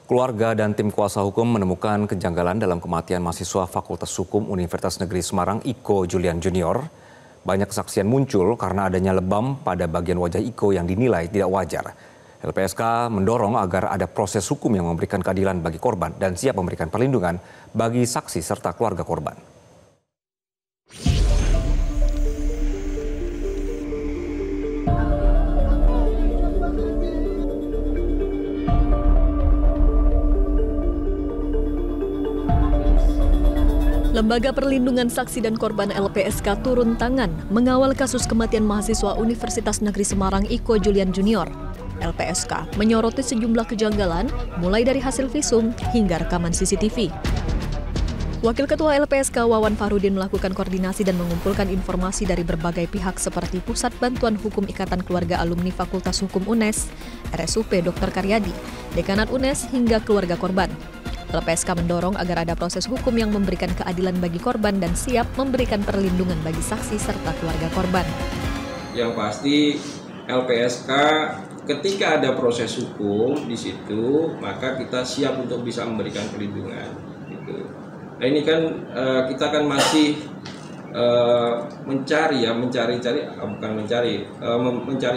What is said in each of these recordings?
Keluarga dan tim kuasa hukum menemukan kejanggalan dalam kematian mahasiswa Fakultas Hukum Universitas Negeri Semarang Iko Julian Junior. Banyak kesaksian muncul karena adanya lebam pada bagian wajah Iko yang dinilai tidak wajar. LPSK mendorong agar ada proses hukum yang memberikan keadilan bagi korban dan siap memberikan perlindungan bagi saksi serta keluarga korban. Lembaga Perlindungan Saksi dan Korban LPSK turun tangan mengawal kasus kematian mahasiswa Universitas Negeri Semarang Iko Julian Junior. LPSK menyoroti sejumlah kejanggalan mulai dari hasil visum hingga rekaman CCTV. Wakil Ketua LPSK Wawan Farudin melakukan koordinasi dan mengumpulkan informasi dari berbagai pihak seperti Pusat Bantuan Hukum Ikatan Keluarga Alumni Fakultas Hukum UNES, RSUP Dr. Karyadi, Dekanat UNES hingga keluarga korban. LPSK mendorong agar ada proses hukum yang memberikan keadilan bagi korban dan siap memberikan perlindungan bagi saksi serta keluarga korban. Yang pasti LPSK ketika ada proses hukum di situ, maka kita siap untuk bisa memberikan perlindungan. Gitu. Nah ini kan kita kan masih mencari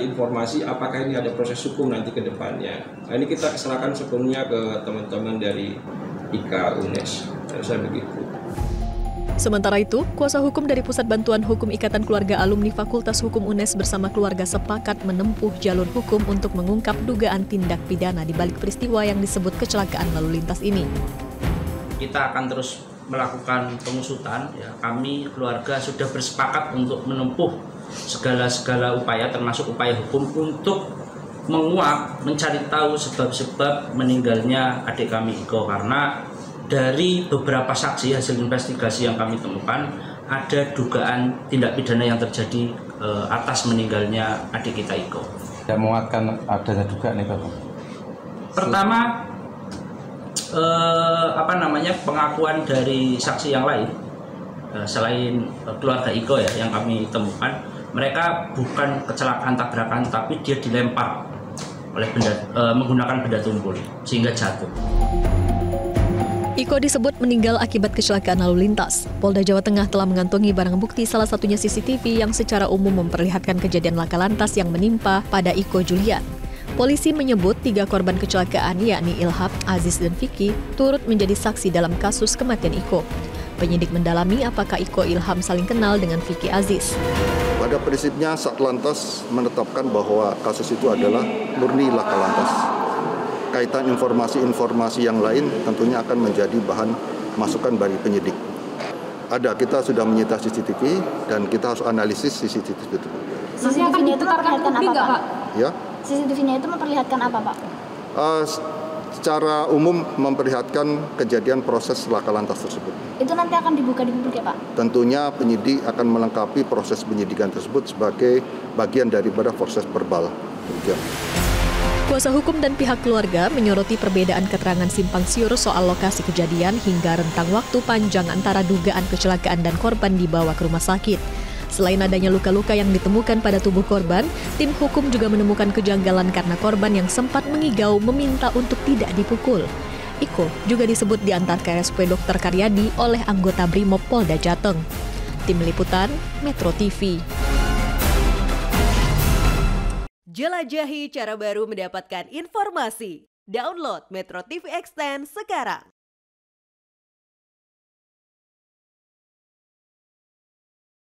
informasi apakah ini ada proses hukum nanti ke depannya. Nah ini kita serahkan sepenuhnya ke teman-teman dari IKA UNES. Saya begitu. Sementara itu, kuasa hukum dari Pusat Bantuan Hukum Ikatan Keluarga Alumni Fakultas Hukum UNES bersama keluarga sepakat menempuh jalur hukum untuk mengungkap dugaan tindak pidana di balik peristiwa yang disebut kecelakaan lalu lintas ini. Kita akan terus melakukan pengusutan, ya, kami keluarga sudah bersepakat untuk menempuh segala upaya termasuk upaya hukum untuk menguak, mencari tahu sebab-sebab meninggalnya adik kami Iko, karena dari beberapa saksi hasil investigasi yang kami temukan ada dugaan tindak pidana yang terjadi atas meninggalnya adik kita Iko. Yang menguatkan adanya dugaan itu? Pertama, pengakuan dari saksi yang lain selain keluarga Iko ya yang kami temukan, mereka bukan kecelakaan tabrakan tapi dia dilempar oleh menggunakan benda tumpul sehingga jatuh. Iko disebut meninggal akibat kecelakaan lalu lintas. Polda Jawa Tengah telah mengantongi barang bukti salah satunya CCTV yang secara umum memperlihatkan kejadian laka lantas yang menimpa pada Iko Julian. Polisi menyebut 3 korban kecelakaan yakni Ilham, Aziz, dan Vicky turut menjadi saksi dalam kasus kematian Iko. Penyidik mendalami apakah Iko Ilham saling kenal dengan Vicky Aziz. Pada prinsipnya Satlantas menetapkan bahwa kasus itu adalah murni laka lantas. Kaitan informasi-informasi yang lain tentunya akan menjadi bahan masukan bagi penyidik. Kita sudah menyita CCTV dan kita harus analisis CCTV itu. CCTV-nya itu memperlihatkan apa, Pak? Ya? CCTV-nya itu memperlihatkan apa, Pak? Secara umum memperlihatkan kejadian proses laka lantas tersebut. Itu nanti akan dibuka di publik ya, Pak? Tentunya penyidik akan melengkapi proses penyidikan tersebut sebagai bagian daripada proses verbal. Kuasa hukum dan pihak keluarga menyoroti perbedaan keterangan simpang siur soal lokasi kejadian hingga rentang waktu panjang antara dugaan kecelakaan dan korban dibawa ke rumah sakit. Selain adanya luka-luka yang ditemukan pada tubuh korban, tim hukum juga menemukan kejanggalan karena korban yang sempat mengigau meminta untuk tidak dipukul. Iko juga disebut diantar ke RSUP Dr. Karyadi oleh anggota Brimob Polda Jateng. Tim Liputan, Metro TV. Jelajahi cara baru mendapatkan informasi. Download Metro TV Extend sekarang.